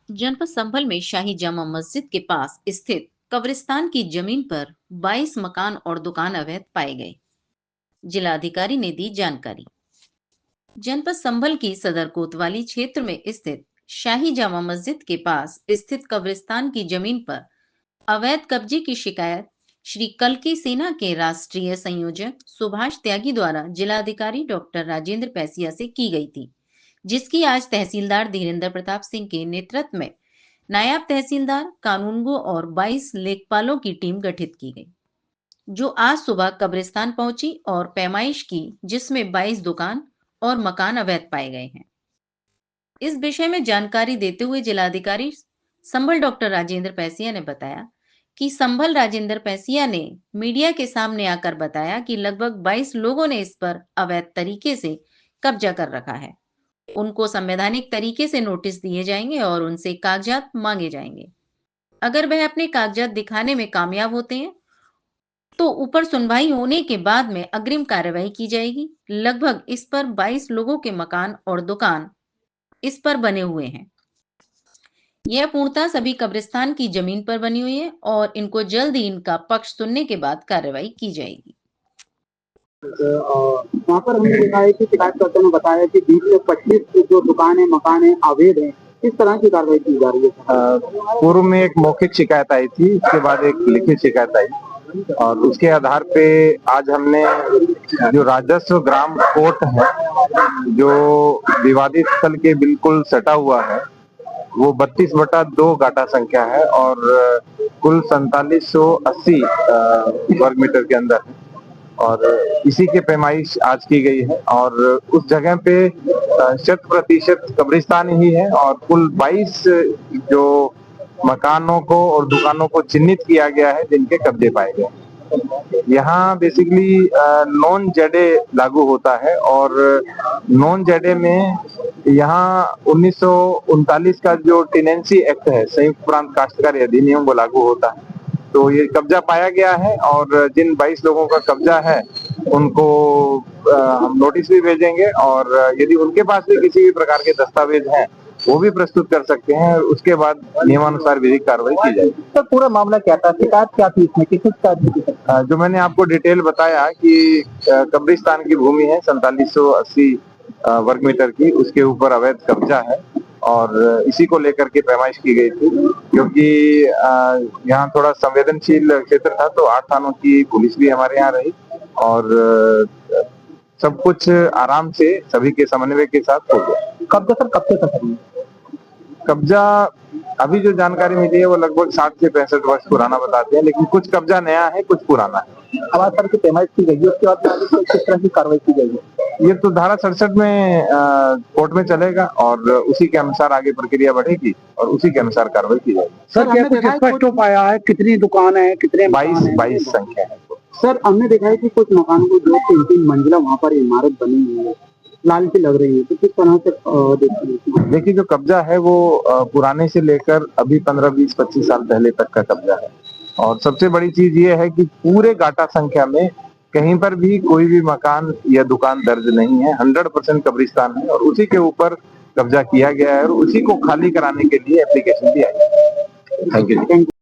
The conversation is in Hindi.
जनपद संभल में शाही जामा मस्जिद के पास स्थित कब्रिस्तान की जमीन पर 22 मकान और दुकान अवैध पाए गए। जिलाधिकारी ने दी जानकारी। जनपद संभल की सदर कोतवाली क्षेत्र में स्थित शाही जामा मस्जिद के पास स्थित कब्रिस्तान की जमीन पर अवैध कब्जे की शिकायत श्री कल्की सेना के राष्ट्रीय संयोजक सुभाष त्यागी द्वारा जिलाधिकारी डॉक्टर राजेंद्र पैसिया से की गई थी, जिसकी आज तहसीलदार धीरेन्द्र प्रताप सिंह के नेतृत्व में नायब तहसीलदार, कानूनगो और 22 लेखपालों की टीम गठित की गई, जो आज सुबह कब्रिस्तान पहुंची और पैमाइश की, जिसमें 22 दुकान और मकान अवैध पाए गए हैं। इस विषय में जानकारी देते हुए जिलाधिकारी संभल डॉक्टर राजेंद्र पैसिया ने बताया कि संभल राजेंद्र पैसिया ने मीडिया के सामने आकर बताया कि लगभग 22 लोगों ने इस पर अवैध तरीके से कब्जा कर रखा है। उनको संवैधानिक तरीके से नोटिस दिए जाएंगे और उनसे कागजात मांगे जाएंगे। अगर वह अपने कागजात दिखाने में कामयाब होते हैं तो ऊपर सुनवाई होने के बाद में अग्रिम कार्रवाई की जाएगी। लगभग इस पर 22 लोगों के मकान और दुकान इस पर बने हुए हैं। यह पूर्णतः सभी कब्रिस्तान की जमीन पर बनी हुई है और इनको जल्द ही इनका पक्ष सुनने के बाद कार्रवाई की जाएगी। वहाँ पर हमने देखा है कि शिकायतकर्ता ने बताया कि 20 से 25 जो दुकान है मकान है अवैध है। किस तरह की कार्रवाई की जा रही है? पूर्व में एक मौखिक शिकायत आई थी, उसके बाद एक लिखित शिकायत आई और उसके आधार पे आज हमने जो राजस्व ग्राम कोर्ट है, जो विवादित स्थल के बिल्कुल सटा हुआ है, वो 32/2 गाटा संख्या है और कुल 4780 वर्ग मीटर के अंदर है और इसी के पैमाइश आज की गई है और उस जगह पे 100% कब्रिस्तान ही है और कुल 22 जो मकानों को और दुकानों को चिन्हित किया गया है जिनके कब्जे पाए गए। यहाँ बेसिकली नॉन जेडे लागू होता है और नॉन जेडे में यहाँ 1939 का जो टेनेंसी एक्ट है, संयुक्त प्रांत काश्तकारी अधिनियम, वो लागू होता है। तो ये कब्जा पाया गया है और जिन 22 लोगों का कब्जा है उनको हम नोटिस भी भेजेंगे और यदि उनके पास भी किसी भी प्रकार के दस्तावेज हैं वो भी प्रस्तुत कर सकते हैं। उसके बाद नियमानुसार विधिक कार्रवाई की जाएगी। तो पूरा मामला क्या था? शिकायत क्या थी इसमें? किस का? जो मैंने आपको डिटेल बताया कि कब्रिस्तान की भूमि है 4780 वर्ग मीटर की, उसके ऊपर अवैध कब्जा है और इसी को लेकर के पैमाइश की गई थी, क्योंकि यहाँ थोड़ा संवेदनशील क्षेत्र था तो 8 थानों की पुलिस भी हमारे यहाँ रही और सब कुछ आराम से सभी के समन्वय के साथ हो गया। कब्जा सर कब से था? कब्जा अभी जो जानकारी मिली है वो लगभग 60 से 65 वर्ष पुराना बताते हैं, लेकिन कुछ कब्जा नया है, कुछ पुराना है। अब सर की पैमाइश की गई, उसके बाद किस तरह की कार्रवाई की जाएगी? ये तो धारा 67 में कोर्ट में चलेगा और उसी के अनुसार आगे प्रक्रिया बढ़ेगी और उसी के अनुसार कार्रवाई की जाएगी। सर क्या कुछ स्पष्ट हो पाया है? कितनी दुकान है, कितने? 22 संख्या है। सर हमने देखा है कि कुछ मकानों को 2-3 मंजिला वहाँ पर इमारत बनी हुई है, लालची लग रही है, तो किस तरह से देखिए जो कब्जा है वो पुराने से लेकर अभी 15, 20, 25 साल पहले तक का कब्जा है और सबसे बड़ी चीज ये है कि पूरे गाटा संख्या में कहीं पर भी कोई भी मकान या दुकान दर्ज नहीं है। 100% कब्रिस्तान है और उसी के ऊपर कब्जा किया गया है और उसी को खाली कराने के लिए एप्लीकेशन भी आई है। Thank you.